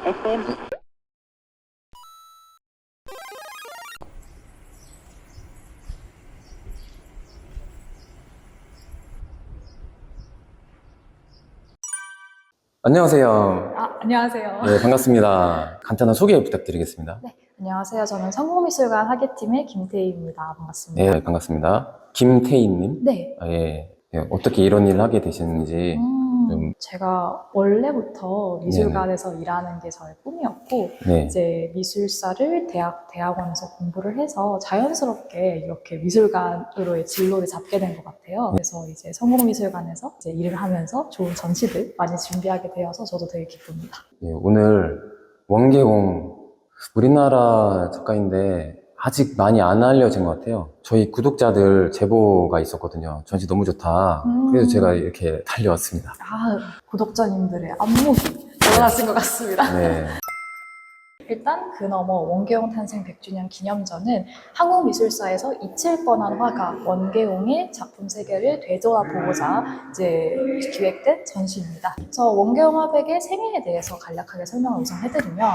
FM. 안녕하세요. 안녕하세요. 네, 반갑습니다. 간단한 소개 부탁드리겠습니다. 네, 안녕하세요. 저는 성공미술관 학예팀의 김태희입니다. 반갑습니다. 네, 반갑습니다. 김태희님. 네. 예. 네, 어떻게 이런 일을 하게 되셨는지 좀. 제가 원래부터 미술관에서 일하는 게 저의 꿈이었고, 네. 이제 미술사를 대학원에서 공부를 해서 자연스럽게 이렇게 미술관으로의 진로를 잡게 된 것 같아요. 그래서 이제 성공미술관에서 이제 일을 하면서 좋은 전시들 많이 준비하게 되어서 저도 되게 기쁩니다. 예, 오늘 원계홍 우리나라 작가인데 아직 많이 안 알려진 것 같아요. 저희 구독자들 제보가 있었거든요. 전시 너무 좋다. 그래서 제가 이렇게 달려왔습니다. 구독자님들의 안목이 늘어났을 것 같습니다. 네. 일단 그 너머 원계홍 탄생 100주년 기념전은 한국미술사에서 잊힐 뻔한 화가 원계홍의 작품 세계를 되돌아보고자 이제 기획된 전시입니다. 그래서 원계홍 화백의 생애에 대해서 간략하게 설명을 우선 해드리면,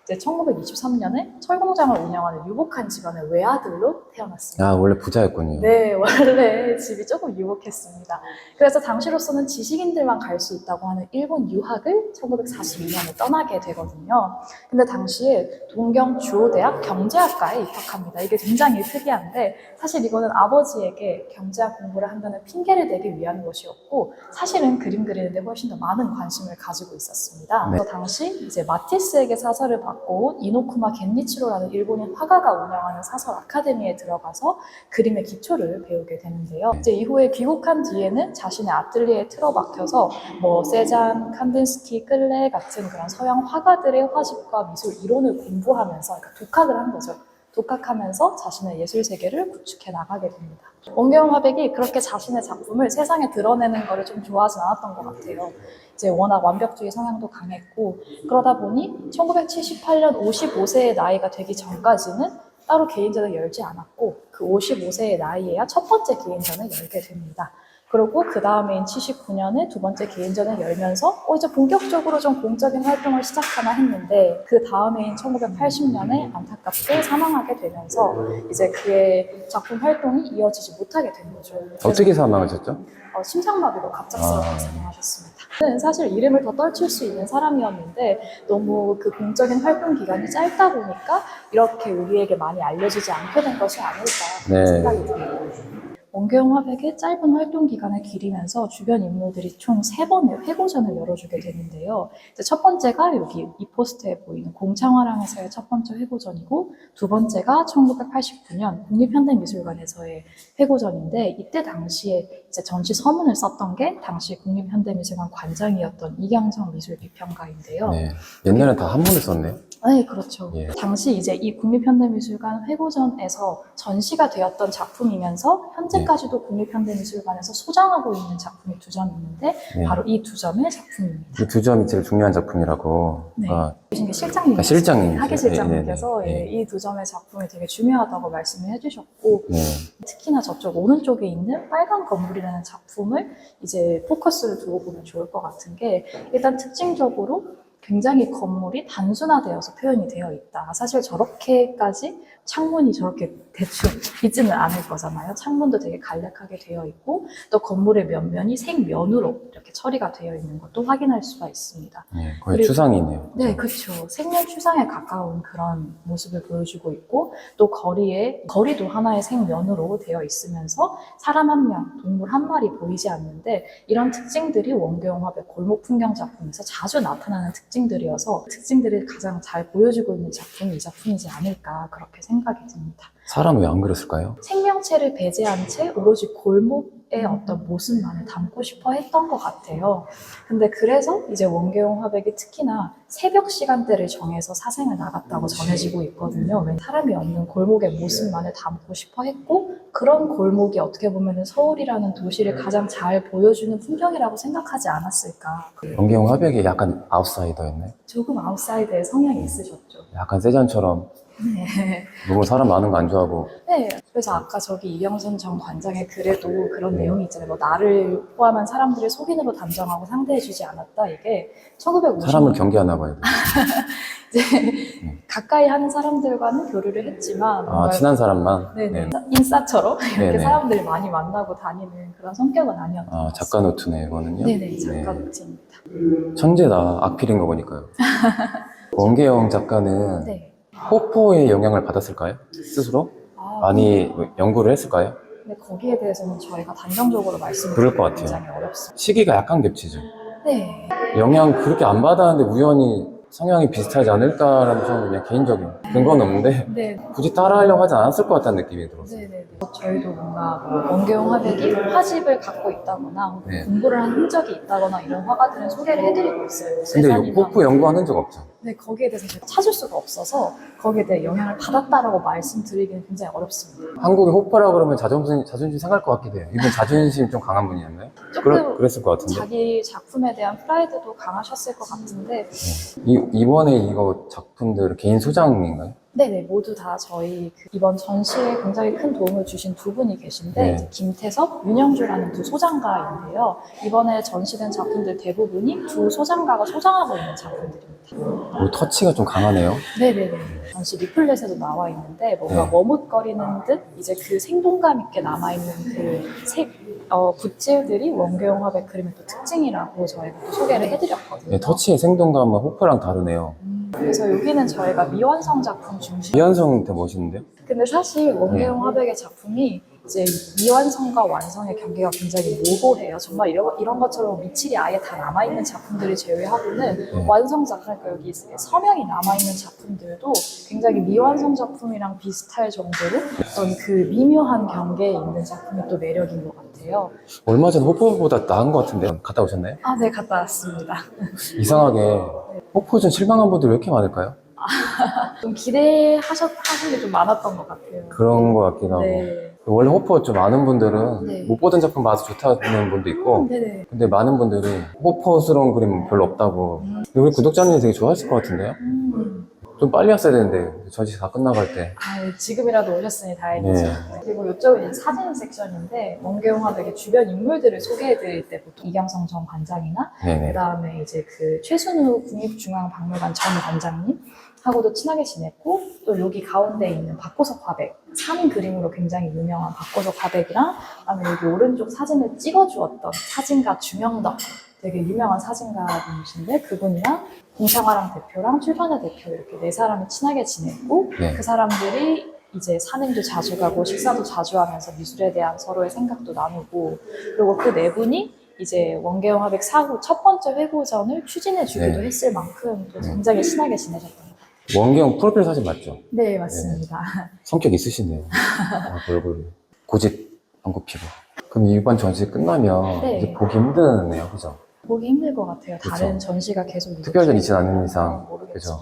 이제 1923년에 철공장을 운영하는 유복한 집안의 외아들로 태어났습니다. 아, 원래 부자였군요. 네, 원래 집이 조금 유복했습니다. 그래서 당시로서는 지식인들만 갈 수 있다고 하는 일본 유학을 1942년에 떠나게 되거든요. 근데 당시에 동경 주호대학 경제학과에 입학합니다. 이게 굉장히 특이한데, 사실 이거는 아버지에게 경제학 공부를 한다는 핑계를 대기 위한 것이었고, 사실은 그림 그리는데 훨씬 더 많은 관심을 가지고 있었습니다. 네. 그래서 당시 이제 마티스에게 사설을 받고 온 이노쿠마 겐니치로라는 일본인 화가가 운영하는 사설 아카데미에 들어가서 그림의 기초를 배우게 되는데요. 이제 이후에 귀국한 뒤에는 자신의 아틀리에에 틀어박혀서 뭐 세잔, 칸딘스키, 끌레 같은 그런 서양 화가들의 화집과 미술 이론을 공부하면서, 그러니까 독학을 한 거죠. 독학하면서 자신의 예술 세계를 구축해 나가게 됩니다. 원계홍 화백이 그렇게 자신의 작품을 세상에 드러내는 거를 좀 좋아하진 않았던 것 같아요. 이제 워낙 완벽주의 성향도 강했고, 그러다 보니 1978년 55세의 나이가 되기 전까지는 따로 개인전을 열지 않았고, 그 55세의 나이에야 첫 번째 개인전을 열게 됩니다. 그리고 그 다음에인 79년에 두 번째 개인전을 열면서 이제 본격적으로 좀 공적인 활동을 시작하나 했는데, 그 다음해인 1980년에 안타깝게 사망하게 되면서 이제 그의 작품 활동이 이어지지 못하게 된 거죠. 어떻게 사망하셨죠? 심장마비로 갑작스럽게 사망하셨습니다. 사실 이름을 더 떨칠 수 있는 사람이었는데, 너무 그 공적인 활동 기간이 짧다 보니까 이렇게 우리에게 많이 알려지지 않게 된 것이 아닐까 생각이 듭니다. 원계홍 화백의 짧은 활동 기간을 기리면서 주변 인물들이 총 3번의 회고전을 열어주게 되는데요. 이제 첫 번째가 여기 이 포스터에 보이는 공창화랑에서의 첫 번째 회고전이고, 두 번째가 1989년 국립현대미술관에서의 회고전인데, 이때 당시에 이제 전시 서문을 썼던 게 당시 국립현대미술관 관장이었던 이경성 미술비평가인데요. 네. 옛날엔 다 한문을 썼네요. 네, 그렇죠. 예. 당시 이제 이 국립현대미술관 회고전에서 전시가 되었던 작품이면서 현재까지도 국립현대미술관에서 소장하고 있는 작품이 2점 있는데, 바로 이 2점의 작품입니다. 이 2점이 제일 중요한 작품이라고. 네. 그러니까 실장님, 실장님, 학예 실장님께서 네. 이 2점의 작품이 되게 중요하다고 말씀을 해주셨고, 네. 특히나 저쪽 오른쪽에 있는 빨간 건물이라는 작품을 이제 포커스를 두고 보면 좋을 것 같은 게, 일단 특징적으로 굉장히 건물이 단순화되어서 표현이 되어 있다. 사실 저렇게까지 창문이 저렇게 대충 있지는 않을 거잖아요. 창문도 되게 간략하게 되어 있고, 또 건물의 면면이 생면으로 이렇게 처리가 되어 있는 것도 확인할 수가 있습니다. 네, 거의 추상이네요. 네, 그렇죠. 생면 추상에 가까운 그런 모습을 보여주고 있고, 또 거리도 하나의 생면으로 되어 있으면서 사람 한 명, 동물 한 마리 보이지 않는데, 이런 특징들이 원계홍 화백 골목 풍경 작품에서 자주 나타나는 특징들이어서 특징들을 가장 잘 보여주고 있는 작품이 이 작품이지 않을까, 그렇게 생각이 듭니다. 사람 왜 안 그렸을까요? 생명체를 배제한 채 오로지 골목의 어떤 모습만을 담고 싶어 했던 것 같아요. 근데 그래서 이제 원계홍 화백이 특히나 새벽 시간대를 정해서 사생을 나갔다고 전해지고 있거든요. 왜냐면 사람이 없는 골목의 모습만을 담고 싶어 했고, 그런 골목이 어떻게 보면 서울이라는 도시를 가장 잘 보여주는 풍경이라고 생각하지 않았을까. 원계홍 화백이 약간 아웃사이더였나요? 조금 아웃사이더의 성향이 있으셨죠. 약간 세잔처럼 네. 너무 사람 많은 거 안 좋아하고. 네. 그래서 아까 저기 이경선 전 관장의 글에도 그런 내용이 있잖아요. 뭐 나를 포함한 사람들을 속인으로 단정하고 상대해주지 않았다. 이게 1950년. 사람을 경계하나 봐요. 이제 가까이 하는 사람들과는 교류를 했지만 정말 친한 사람만? 네네. 인싸처럼 이렇게 네네. 사람들이 많이 만나고 다니는 그런 성격은 아니었던 것 같습니다. 작가 노트네, 이거는요? 네네, 작가 노트입니다. 천재다, 악필인 거 보니까요. 원계영 작가는 네. 호포의 영향을 받았을까요? 스스로? 많이 연구를 했을까요? 근데 거기에 대해서는 저희가 단정적으로 그럴 것 말씀드리기 같아요. 굉장히 어렵습니다. 시기가 약간 겹치죠. 네. 영향 그렇게 안 받았는데 우연히 성향이 비슷하지 않을까라는 저는 그냥 개인적인 근거는 없는데 네. 굳이 따라하려고 하지 않았을 것 같다는 느낌이 들었어요. 네네. 저희도 뭔가 뭐 원계용 화백이 화집을 갖고 있다거나 혹은 네. 공부를 한 흔적이 있다거나 이런 화가들은 소개를 해드리고 있어요. 근데 세잔이나 호프 연구하는 적 없죠. 네, 거기에 대해서 제가 찾을 수가 없어서 거기에 대해 영향을 받았다라고 말씀드리기는 굉장히 어렵습니다. 한국의 호프라 그러면 자존심 상할 것 같기도 해요. 이분 자존심 좀 강한 분이었나요? 조금 그랬을 것 같은데. 자기 작품에 대한 프라이드도 강하셨을 것 같은데 이번에 이거 작품들 개인 소장인가요? 네네, 모두 다 저희 이번 전시에 굉장히 큰 도움을 주신 두 분이 계신데 네. 이제 김태섭, 윤영주라는 두 소장가인데요. 이번에 전시된 작품들 대부분이 두 소장가가 소장하고 있는 작품들입니다. 터치가 좀 강하네요. 네네네. 전시 리플렛에도 나와 있는데 뭔가 네. 머뭇거리는 듯 이제 그 생동감 있게 남아있는 붓질들이 원계용 화백 그림의 또 특징이라고 저희가 또 소개를 해드렸거든요. 네, 터치의 생동감은 호프랑 다르네요. 그래서 여기는 저희가 미완성 작품 중심. 미완성 되게 멋있는데요? 근데 사실 원계용 화백의 작품이 이제 미완성과 완성의 경계가 굉장히 모호해요. 정말 이런 것처럼 미칠이 아예 다 남아있는 작품들을 제외하고는 완성작, 그러니까 여기 서명이 남아있는 작품들도 굉장히 미완성 작품이랑 비슷할 정도로 어떤 그 미묘한 경계에 있는 작품이 또 매력인 것 같아요. 얼마 전 호프보다 나은 것 같은데요? 갔다 오셨나요? 아, 네, 갔다 왔습니다. 이상하게 호프전 실망한 분들 왜 이렇게 많을까요? 좀 기대하신 게 좀 많았던 것 같아요. 그런 것 같기도 하고. 네. 원래 호퍼 좀 많은 분들은 네. 못 보던 작품 봐서 좋다는 분도 있고, 네네. 근데 많은 분들이 호퍼스러운 그림은 별로 없다고. 우리 구독자님이 되게 좋아하실 것 같은데요? 좀 빨리 왔어야 되는데, 전시 다 끝나갈 때. 아, 지금이라도 오셨으니 다행이죠. 네. 그리고 이쪽은 이제 사진 섹션인데 원계용 화백의 주변 인물들을 소개해드릴 때 보통 이경성 전 관장이나 네네. 그다음에 이제 그 최순우 국립중앙박물관 전 관장님 하고도 친하게 지냈고 또 여기 가운데 있는 박고석 화백 산 그림으로 굉장히 유명한 박고석 화백이랑 그다음에 여기 오른쪽 사진을 찍어주었던 사진가 주명덕 되게 유명한 사진가분이신데 그분이랑 공창화랑 대표랑 출판사 대표 이렇게 네 사람이 친하게 지냈고 네. 그 사람들이 이제 산행도 자주 가고 식사도 자주 하면서 미술에 대한 서로의 생각도 나누고 그리고 그 네 분이 이제 원계용 화백 사후 첫 번째 회고전을 추진해 주기도 네. 했을 만큼 또 굉장히 친하게 지내셨던 것 같아요. 원경 프로필 사진 맞죠? 네, 맞습니다. 성격 있으시네요. 얼굴. 고집 안 굽히고. 그럼 이번 전시 끝나면 네. 이제 보기 힘드네요, 그죠? 보기 힘들 것 같아요. 다른 그쵸. 전시가 계속 이제 특별전 있지 않은 기획되고 이상. 모르겠지만.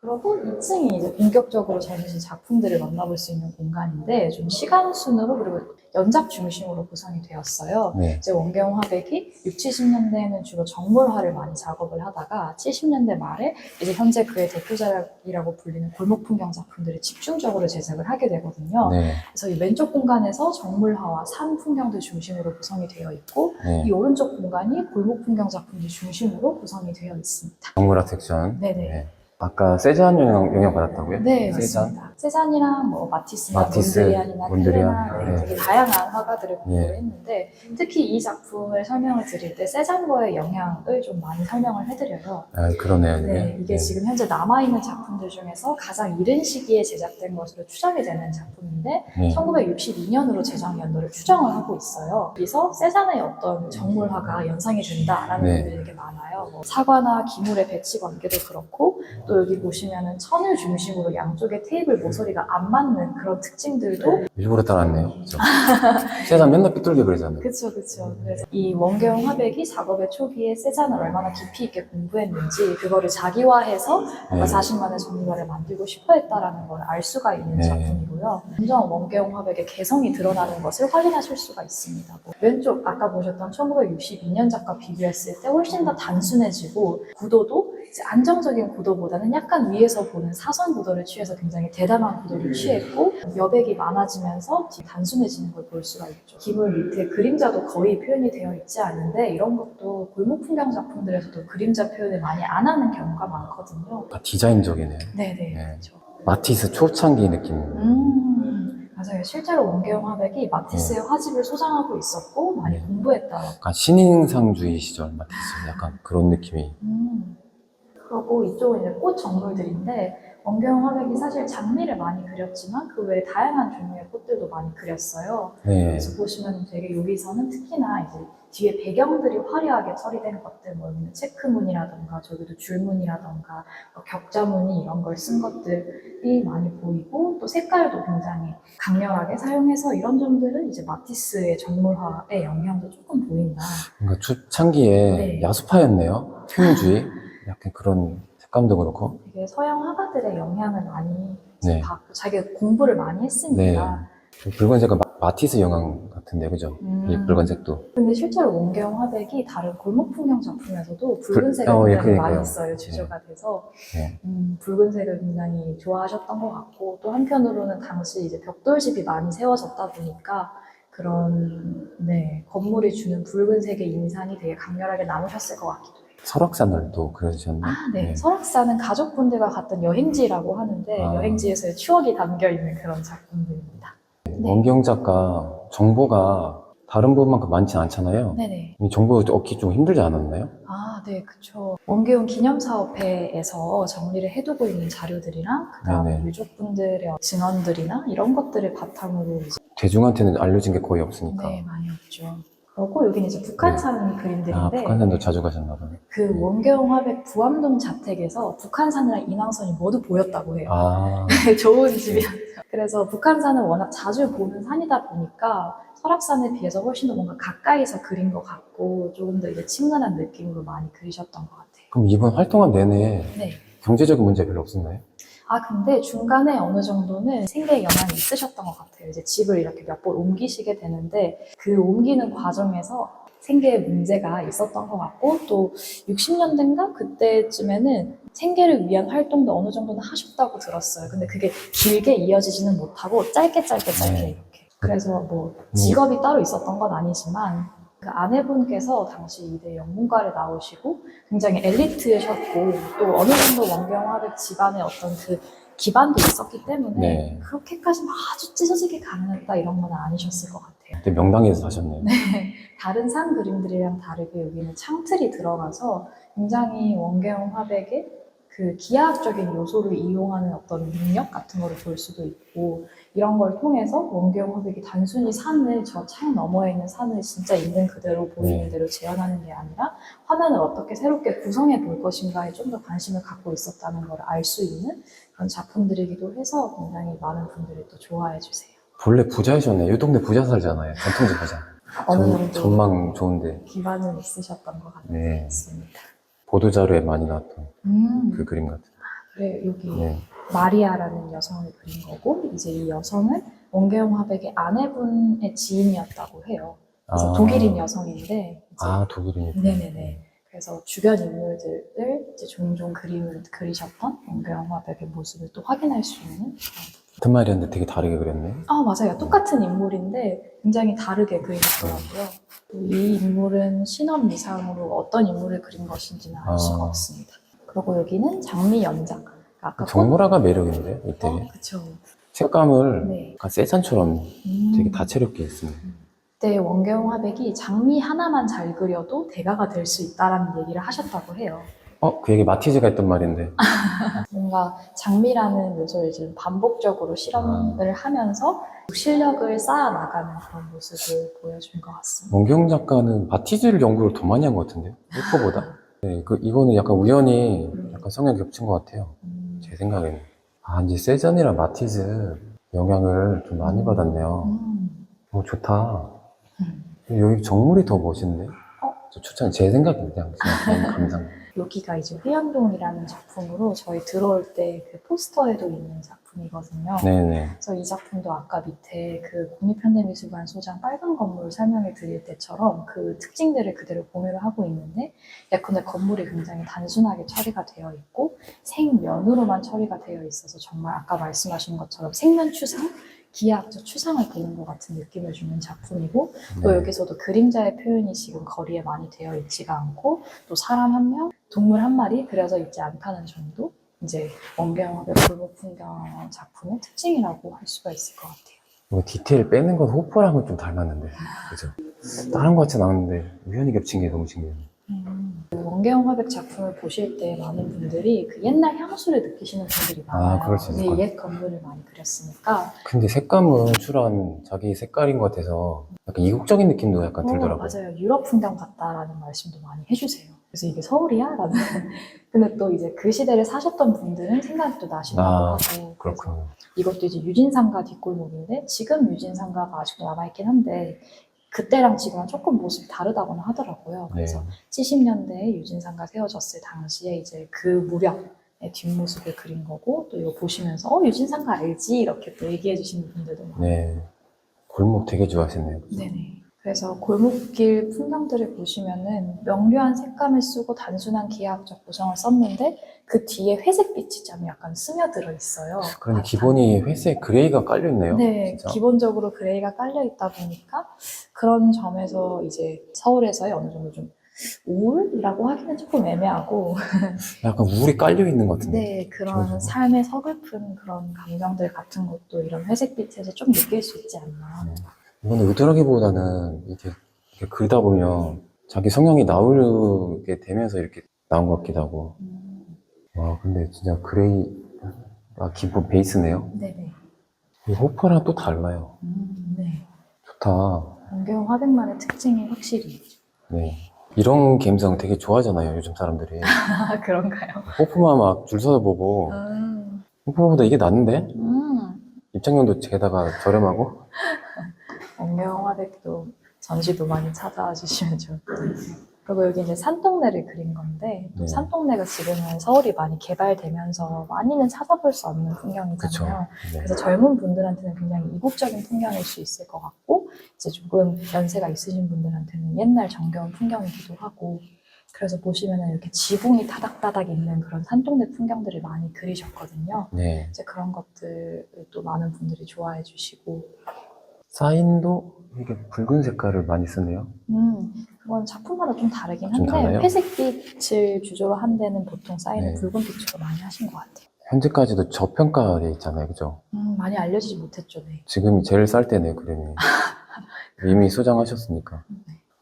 그리고 2층이 이제 본격적으로 전시 작품들을 만나볼 수 있는 공간인데 좀 시간 순으로 그리고 연작 중심으로 구성이 되었어요. 네. 이제 원계용 화백이 60, 70년대에는 주로 정물화를 많이 작업을 하다가 70년대 말에 이제 현재 그의 대표작이라고 불리는 골목 풍경 작품들을 집중적으로 제작을 하게 되거든요. 네. 그래서 이 왼쪽 공간에서 정물화와 산 풍경들 중심으로 구성이 되어 있고 네. 이 오른쪽 공간이 골목 풍경 작품들 중심으로 구성이 되어 있습니다. 정물학 섹션. 네네. 네. 아까 세잔 영향 받았다고요? 네, 세잔? 맞습니다. 세잔이랑 뭐 마티스나 마티스, 몬드리안이나 몬드리안. 텔레나 네, 네. 되게 다양한 화가들을 공부를 네. 했는데 특히 이 작품을 설명을 드릴 때 세잔과의 영향을 좀 많이 설명을 해드려요. 아, 그러네요. 네, 이게 지금 현재 남아있는 작품들 중에서 가장 이른 시기에 제작된 것으로 추정이 되는 작품인데 네. 1962년으로 제작 연도를 추정을 하고 있어요. 그래서 세잔의 어떤 정물화가 연상이 된다라는 네. 분들이 되게 많아요. 뭐 사과나 기물의 배치 관계도 그렇고 또 여기 보시면은 천을 중심으로 양쪽에 테이블 모서리가 안 맞는 그런 특징들도 일부러 따랐네요. 그죠? 세잔 맨날 삐뚤게 그러잖아요. 그쵸. 그래서 이 원계용 화백이 작업의 초기에 세잔을 얼마나 깊이 있게 공부했는지 그거를 자기화해서 네. 자신만의 정물화를 만들고 싶어 했다라는 걸 알 수가 있는 네. 작품이고요. 진정 원계용 화백의 개성이 드러나는 것을 확인하실 수가 있습니다. 뭐 왼쪽 아까 보셨던 1962년 작과 비교했을 때 훨씬 더 단순해지고 구도도 이제 안정적인 구도보다는 약간 위에서 보는 사선 구도를 취해서 굉장히 대담한 구도를 취했고, 여백이 많아지면서 단순해지는 걸 볼 수가 있죠. 기물 밑에 그림자도 거의 표현이 되어 있지 않은데, 이런 것도 골목 풍경 작품들에서도 그림자 표현을 많이 안 하는 경우가 많거든요. 디자인적이네요. 네네, 네. 그렇죠. 마티스 초창기 느낌. 맞아요. 실제로 원계용 화백이 마티스의 화집을 소장하고 있었고 많이 네. 공부했다. 약간 신인상주의 시절 마티스 약간 그런 느낌이. 그리고 이쪽은 이제 꽃 정물들인데, 원계용 화백이 사실 장미를 많이 그렸지만 그 외에 다양한 종류의 꽃들도 많이 그렸어요. 네. 그래서 보시면 되게 여기서는 특히나 이제 뒤에 배경들이 화려하게 처리된 것들, 뭐 여기는 체크무늬라던가 저기도 줄무늬라던가 뭐 격자무늬 이런 걸 쓴 것들이 많이 보이고, 또 색깔도 굉장히 강렬하게 사용해서 이런 점들은 이제 마티스의 정물화의 영향도 조금 보인다. 뭔가 초창기에 네. 야수파였네요. 표현주의. 약간 그런 색감도 그렇고. 되게 서양 화가들의 영향을 많이 네. 받고 자기가 공부를 많이 했으니까. 네. 붉은색은 마티스 영향 같은데, 그죠? 이 붉은색도. 근데 실제로 원계용 화백이 다른 골목 풍경 작품에서도 붉은색을 예, 굉장히 많이 그러니까요. 써요. 주조가 돼서. 네. 붉은색을 굉장히 좋아하셨던 것 같고, 또 한편으로는 당시 이제 벽돌집이 많이 세워졌다 보니까 그런, 네, 건물이 주는 붉은색의 인상이 되게 강렬하게 남으셨을 것 같기도 해요. 설악산을 또 그려주셨네. 네. 설악산은 가족분들과 갔던 여행지라고 하는데, 여행지에서의 추억이 담겨있는 그런 작품들입니다. 원경 작가 정보가 다른 분만큼 많지 않잖아요. 네네. 이 정보 얻기 좀 힘들지 않았나요? 네, 그쵸. 원계용 기념사업회에서 정리를 해두고 있는 자료들이랑, 그 다음에 네네. 유족분들의 증언들이나 이런 것들을 바탕으로 이제 대중한테는 알려진 게 거의 없으니까. 네, 많이 없죠. 그리고 여기는 이제 북한산 그림들인데, 북한산도 자주 가셨나 봐요. 그 원계용 화백 부암동 자택에서 북한산이랑 인왕선이 모두 보였다고 해요. 좋은 집이었죠. 그래서 북한산은 워낙 자주 보는 산이다 보니까 설악산에 비해서 훨씬 더 뭔가 가까이서 그린 것 같고, 조금 더 이제 친근한 느낌으로 많이 그리셨던 것 같아요. 그럼 이번 활동한 내내 네. 경제적인 문제 별로 없었나요? 근데 중간에 어느 정도는 생계 영향이 있으셨던 것 같아요. 이제 집을 이렇게 몇 번 옮기시게 되는데, 그 옮기는 과정에서 생계에 문제가 있었던 것 같고, 또 60년대인가? 그때쯤에는 생계를 위한 활동도 어느 정도는 하셨다고 들었어요. 근데 그게 길게 이어지지는 못하고 짧게 네. 이렇게. 그래서 뭐 직업이 따로 있었던 건 아니지만, 그 아내분께서 당시 이대 영문과를 나오시고 굉장히 엘리트셨고, 또 어느 정도 원경화백 집안의 어떤 그 기반도 있었기 때문에 네. 그렇게까지 막 아주 찢어지게 가난했다 이런 건 아니셨을 것 같아요. 그때 명당에서 사셨네요. 다른 산 그림들이랑 다르게 여기는 창틀이 들어가서 굉장히 원계용 화백의 그 기하학적인 요소를 이용하는 어떤 능력 같은 거를 볼 수도 있고, 이런 걸 통해서 원계용 화백이 단순히 산을, 저 창 너머에 있는 산을 진짜 있는 그대로 보이는 대로 재현하는 게 아니라 화면을 어떻게 새롭게 구성해 볼 것인가에 좀 더 관심을 갖고 있었다는 걸 알 수 있는 그런 작품들이기도 해서 굉장히 많은 분들이 또 좋아해 주세요. 본래 부자이셨네. 이 동네 부자 살잖아요. 전통집 부자. 어느 정도 전망 좋은데. 기반은 있으셨던 것 네. 같습니다. 보도자료에 많이 나왔던 그 그 그림 같은. 그래, 여기 네. 마리아라는 여성을 그린 거고, 이제 이 여성은 원계용 화백의 아내분의 지인이었다고 해요. 그래서 독일인 여성인데, 이제 독일인. 네네네. 그래서 주변 인물들을 이제 종종 그림을 그리셨던 원계용 화백의 모습을 또 확인할 수 있는. 같은 말이었는데 되게 다르게 그렸네. 맞아요. 똑같은 인물인데 굉장히 다르게 그리셨더라고요. 이 인물은 신원 미상으로 어떤 인물을 그린 것인지는 알 수가 없습니다. 그리고 여기는 장미 연장. 아까 정물화가 매력인데 이때 그쵸. 색감을 네. 약간 세찬처럼 되게 다채롭게 했습니다. 그때 원계용 화백이 장미 하나만 잘 그려도 대가가 될 수 있다라는 얘기를 하셨다고 해요. 그 얘기 마티즈가 했던 말인데. 뭔가 장미라는 요소를 지금 반복적으로 실험을 하면서 실력을 쌓아 나가는 그런 모습을 보여준 것 같습니다. 원경 작가는 마티즈를 연구를 더 많이 한 것 같은데요? 루포보다? 네, 이거는 약간 우연히 약간 성향이 겹친 것 같아요. 제 생각에는. 이제 세잔이랑 마티즈 영향을 좀 많이 받았네요. 좋다. 여기 정물이 더 멋있네. 제 생각입니다. 그냥 감상. 여기가 이제 회연동이라는 작품으로 저희 들어올 때 그 포스터에도 있는 작품. 작품이거든요. 네네. 그래서 이 작품도 아까 밑에 그 국립현대미술관 소장 빨간 건물 설명해 드릴 때처럼 그 특징들을 그대로 공유를 하고 있는데, 예컨대 건물이 굉장히 단순하게 처리가 되어 있고 생면으로만 처리가 되어 있어서 정말 아까 말씀하신 것처럼 생면 추상, 기하학적 추상을 보는 것 같은 느낌을 주는 작품이고, 또 네. 여기서도 그림자의 표현이 지금 거리에 많이 되어 있지가 않고, 또 사람 한 명, 동물 한 마리 그려져 있지 않다는 점도 이제 원경학의 골목 풍경 작품의 특징이라고 할 수가 있을 것 같아요. 뭐 디테일 빼는 건 호퍼랑은 좀 닮았는데, 그죠? 다른 것 같진 않은데 우연히 겹친 게 너무 신기해요. 그 원계영 화백 작품을 보실 때 많은 분들이 그 옛날 향수를 느끼시는 분들이 많아요. 그럴 수 있을 것 근데 같아요. 옛 건물을 많이 그렸으니까. 근데 색감은 출한 자기 색깔인 것 같아서 약간 이국적인 느낌도 약간 들더라고요. 맞아요. 유럽 풍경 같다라는 말씀도 많이 해주세요. 그래서 이게 서울이야? 라는. 근데 또 이제 그 시대를 사셨던 분들은 생각이 또 나신다고 하고. 그래서 그렇군요. 이것도 이제 유진상가 뒷골목인데, 지금 유진상가가 아직도 남아있긴 한데 그때랑 지금은 조금 모습이 다르다고는 하더라고요. 그래서 네. 70년대에 유진상가 세워졌을 당시에 이제 그 무렵의 뒷모습을 그린 거고, 또 이거 보시면서 유진상가 알지? 이렇게 또 얘기해 주시는 분들도 많아요. 네. 골목 되게 좋아하시네요. 네네. 그래서 골목길 풍경들을 보시면은 명료한 색감을 쓰고 단순한 기하학적 구성을 썼는데, 그 뒤에 회색빛이 좀 약간 스며들어 있어요. 그런데 기본이 회색 그레이가 깔려있네요. 네, 진짜. 기본적으로 그레이가 깔려 있다 보니까 그런 점에서 이제 서울에서의 어느 정도 좀 우울이라고 하기는 조금 애매하고, 약간 물이 깔려있는 것 같은데. 네, 그런 기본적으로. 삶의 서글픈 그런 감정들 같은 것도 이런 회색빛에서 좀 느낄 수 있지 않나. 이거는 의도라기보다는 이렇게 그리다 보면 자기 성향이 나오게 되면서 이렇게 나온 것 같기도 하고. 와, 근데 진짜 그레이가 기본 베이스네요. 네네. 이 호퍼랑 또 달라요. 네. 좋다. 원경 화백만의 특징이 확실히 있죠. 네. 이런 감성 되게 좋아하잖아요, 요즘 사람들이. 아, 그런가요? 호프만 막 줄 서서 보고, 호프보다 이게 낫는데? 입장료도 게다가 저렴하고? 원경 화백도 전시도 많이 찾아와 주시면 좋을 것 같아요. 그리고 여기 이제 산동네를 그린 건데, 또 네. 산동네가 지금은 서울이 많이 개발되면서 많이는 찾아볼 수 없는 그쵸. 풍경이잖아요. 네. 그래서 젊은 분들한테는 굉장히 이국적인 풍경일 수 있을 것 같고, 이제 조금 연세가 있으신 분들한테는 옛날 정겨운 풍경이기도 하고, 그래서 보시면은 이렇게 지붕이 다닥다닥 있는 그런 산동네 풍경들을 많이 그리셨거든요. 네. 이제 그런 것들을 또 많은 분들이 좋아해 주시고, 사인도 이게 붉은 색깔을 많이 쓰네요. 그건 작품마다 좀 다르긴 좀 한데, 달라요? 회색빛을 주조로 한 데는 보통 사인을 네. 붉은 빛으로 많이 하신 것 같아요. 현재까지도 저평가돼 있잖아요, 그죠? 많이 알려지지 못했죠, 네. 지금이 제일 쌀 때네요, 그림이. 이미 소장하셨으니까.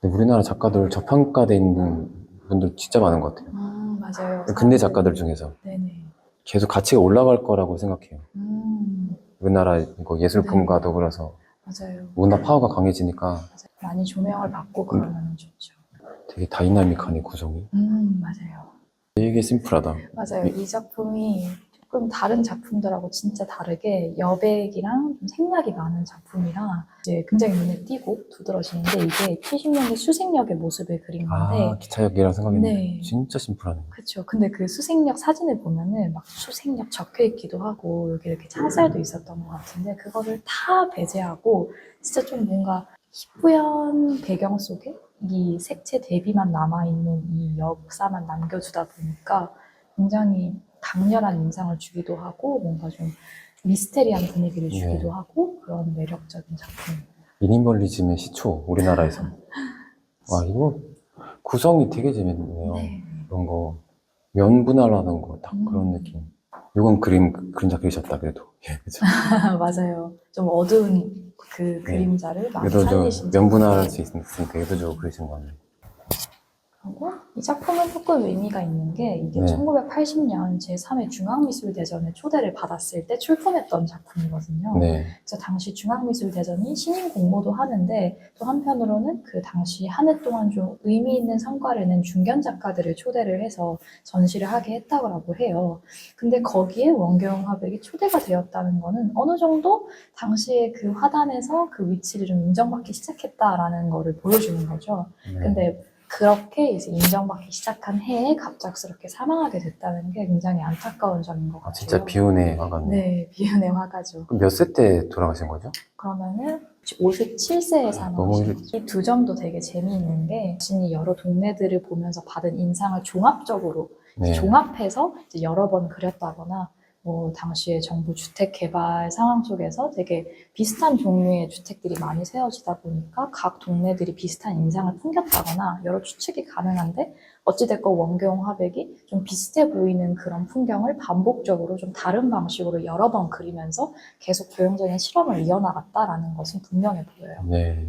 근데 우리나라 작가들 저평가돼 있는 분들 진짜 많은 것 같아요. 맞아요. 근대 작가들 중에서. 네네. 계속 가치가 올라갈 거라고 생각해요. 우리나라 이거 예술품과도 그래서 맞아요. 문화 파워가 강해지니까 많이 조명을 받고 그러면 좋죠. 되게 다이나믹하네, 구성이. 맞아요. 되게 심플하다. 맞아요. 이 작품이 조금 다른 작품들하고 진짜 다르게 여백이랑 좀 생략이 많은 작품이라 이제 굉장히 눈에 띄고 두드러지는데, 이게 70년대 수색역의 모습을 그린 건데, 기차역이랑 생각했는데 네. 진짜 심플하네. 그렇죠. 근데 그 수색역 사진을 보면은 막 수색역 적혀 있기도 하고, 여기 이렇게 창살도 있었던 것 같은데, 그거를 다 배제하고 진짜 좀 뭔가 희뿌연 배경 속에 이 색채 대비만 남아있는 이 역사만 남겨주다 보니까 굉장히 강렬한 인상을 주기도 하고, 뭔가 좀 미스테리한 분위기를 주기도 네. 하고, 그런 매력적인 작품입니다. 미니멀리즘의 시초, 우리나라에서. 와, 이거 구성이 되게 재밌네요. 네. 그런 거. 면분할하는 거, 딱 그런 느낌. 이건 그림자 그리셨다, 그래도. 예, 그죠. 맞아요. 좀 어두운 그 그림자를 많이 그래도 살리신 좀 면분할할 작품. 수 있으니까 의도적으로 그리신 거 같네. 그리고 이 작품은 조금 의미가 있는 게, 이게 네. 1980년 제3회 중앙미술대전에 초대를 받았을 때 출품했던 작품이거든요. 네. 그래서 당시 중앙미술대전이 신인 공모도 하는데, 또 한편으로는 그 당시 한 해 동안 좀 의미 있는 성과를 낸 중견 작가들을 초대를 해서 전시를 하게 했다고 해요. 근데 거기에 원경 화백이 초대가 되었다는 거는 어느 정도 당시에 그 화단에서 그 위치를 좀 인정받기 시작했다라는 거를 보여주는 거죠. 네. 근데 그렇게 이제 인정받기 시작한 해에 갑작스럽게 사망하게 됐다는 게 굉장히 안타까운 점인 것 같아요. 진짜 비운의 화가네. 네, 비운의 화가죠. 그럼 몇 세 때 돌아가신 거죠? 그러면은 57세에 너무 사망하신 거죠. 이 두 점도 되게 재미있는 게 자신이 여러 동네들을 보면서 받은 인상을 종합적으로 네. 종합해서 이제 여러 번 그렸다거나 뭐 당시에 정부 주택 개발 상황 속에서 되게 비슷한 종류의 주택들이 많이 세워지다 보니까 각 동네들이 비슷한 인상을 풍겼다거나 여러 추측이 가능한데 어찌됐건 원경 화백이 좀 비슷해 보이는 그런 풍경을 반복적으로 좀 다른 방식으로 여러 번 그리면서 계속 조형적인 실험을 이어나갔다라는 것은 분명해 보여요. 네.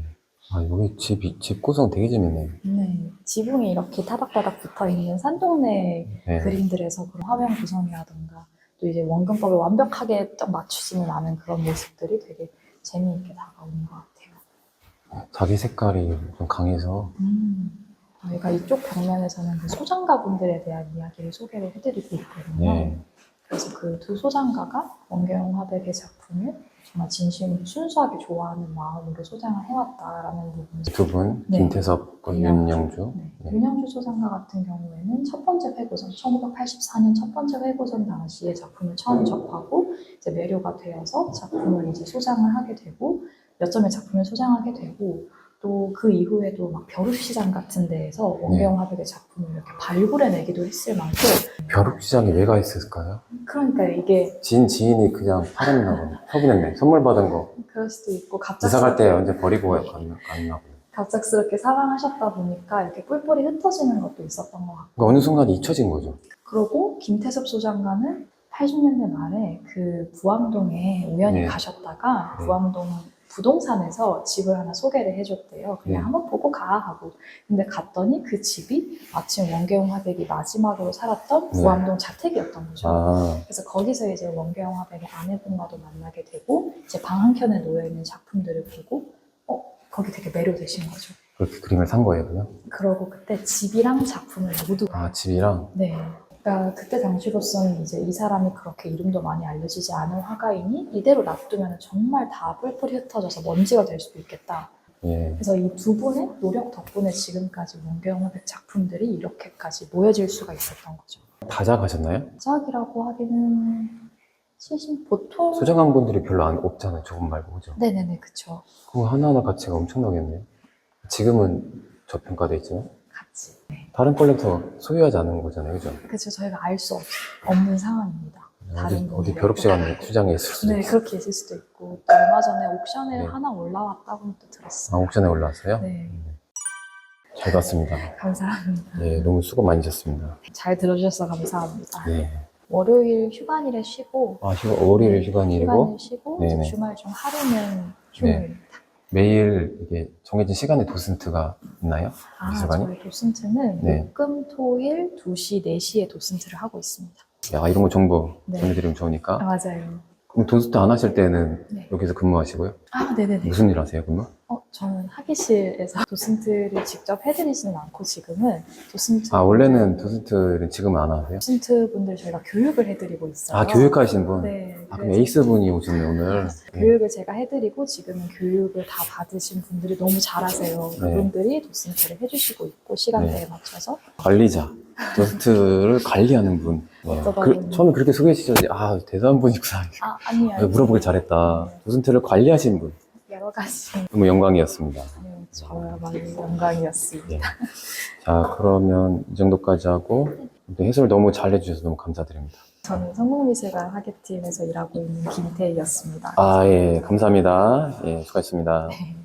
아, 여기 집 구성 되게 재밌네. 네, 지붕이 이렇게 타닥타닥 붙어있는 산동네 네. 그림들에서 그런 화면 구성이라던가 또 이제 원근법에 완벽하게 딱 맞추지는 않은 그런 모습들이 되게 재미있게 다가오는 것 같아요. 자기 색깔이 좀 강해서. 저희가 이쪽 벽면에서는 그 소장가분들에 대한 이야기를 소개를 해드리고 있거든요. 네. 그래서 그 두 소장가가 원경 화백의 작품을 정말 진심으로 순수하게 좋아하는 마음으로 소장을 해왔다라는 부분이 두 분, 네. 김태섭과 윤영주. 네. 네. 윤영주 소장가 같은 경우에는 첫 번째 회고전, 1984년 첫 번째 회고전 당시에 작품을 처음 접하고 이제 매료가 되어서 작품을 이제 소장을 하게 되고 몇 점의 작품을 소장하게 되고 또 그 이후에도 막 벼룩시장 같은 데에서 원경 화백의 작품을 이렇게 발굴해내기도 했을 만큼 벼룩시장에 왜 가 있을까요? 그러니까 이게 지인이 그냥 팔았나 보네. 처분했네. 선물 받은 거. 그럴 수도 있고 이사 갈 때 언제 버리고 갔나 보네. 갑작스럽게 사망하셨다 보니까 이렇게 뿔뿔이 흩어지는 것도 있었던 것 같고 그러니까 어느 순간 잊혀진 거죠. 그리고 김태섭 소장가는 80년대 말에 그 부암동에 우연히 네. 가셨다가 네. 부암동 부동산에서 집을 하나 소개를 해줬대요. 그냥 네. 한번 보고 가 하고. 근데 갔더니 그 집이 마침 원계용 화백이 마지막으로 살았던 네. 부암동 자택이었던 거죠. 아, 그래서 거기서 이제 원계용 화백의 아내분과도 만나게 되고 이제 방 한켠에 놓여있는 작품들을 보고 거기 되게 매료되신 거죠. 그렇게 그림을 산 거예요, 그냥? 그러고 그때 집이랑 작품을 모두 아, 집이랑? 네. 그러니까 그때 당시로서는 이제 이 사람이 그렇게 이름도 많이 알려지지 않은 화가이니 이대로 놔두면 정말 다 뿔뿔이 흩어져서 먼지가 될 수도 있겠다. 예. 그래서 이 두 분의 노력 덕분에 지금까지 원경 화백 작품들이 이렇게까지 모여질 수가 있었던 거죠. 다자 가셨나요? 시작이라고 하기는 보통 소장한 분들이 별로 없잖아요, 조금 말고, 그죠? 네네네 그쵸. 그거 하나하나 가치가 엄청나겠네요. 지금은 저평가돼 있지만 같이 다른 컬렉터 소유하지 않은 거잖아요, 그죠? 그쵸. 저희가 알 수 없는 상황입니다. 다른 어디 분들의 벼룩시장 시장에 있을 수도 네, 있어요. 그렇게 있을 수도 있고 또 얼마 전에 옥션에 네. 하나 올라왔다고 또 아, 들었어요. 옥션에 올라왔어요? 네, 잘 봤습니다. 감사합니다. 예, 너무 수고 많으셨습니다. 잘 들어주셔서 감사합니다. 예. 월요일 휴관일에 쉬고 아, 월요일 휴관이고 휴관일 쉬고 이제 네네. 주말 중 하루는 휴무입니다. 매일 이게 정해진 시간에 도슨트가 있나요? 아, 미술관이? 저희 도슨트는 네. 목금, 토일 2시, 4시에 도슨트를 하고 있습니다. 야, 이런 거 정보 네. 전해드리면 좋으니까. 아, 맞아요. 그럼 도슨트 안 하실 때는 네. 여기서 근무하시고요? 아, 네네네. 무슨 일 하세요, 근무? 저는 학예실에서 도슨트를 직접 해드리지는 않고 지금은 도슨트 아, 원래는 도슨트는 지금은 안 하세요? 도슨트 분들 저희가 교육을 해드리고 있어요. 아, 교육하신 분? 네. 아, 그럼 그래서 에이스 분이 오셨네, 오늘. 네. 교육을 제가 해드리고 지금은 교육을 다 받으신 분들이 너무 잘하세요. 네. 그분들이 도슨트를 해주시고 있고 시간대에 네. 맞춰서 관리자. 도슨트를 관리하는 분. 네. 어쩌다 보니. 처음에 그렇게 소개해 주셨는데, 아, 대단한 분이구나. 아니요. 물어보길 잘했다. 네. 도슨트를 관리하신 분. 여러 가지 너무 영광이었습니다. 저야말로 영광이었습니다. 예. 자, 그러면 이 정도까지 하고, 해설 너무 잘 해주셔서 너무 감사드립니다. 저는 성공미술관 화계팀에서 일하고 있는 김태희였습니다. 아, 예, 감사합니다. 예, 수고하셨습니다. 네.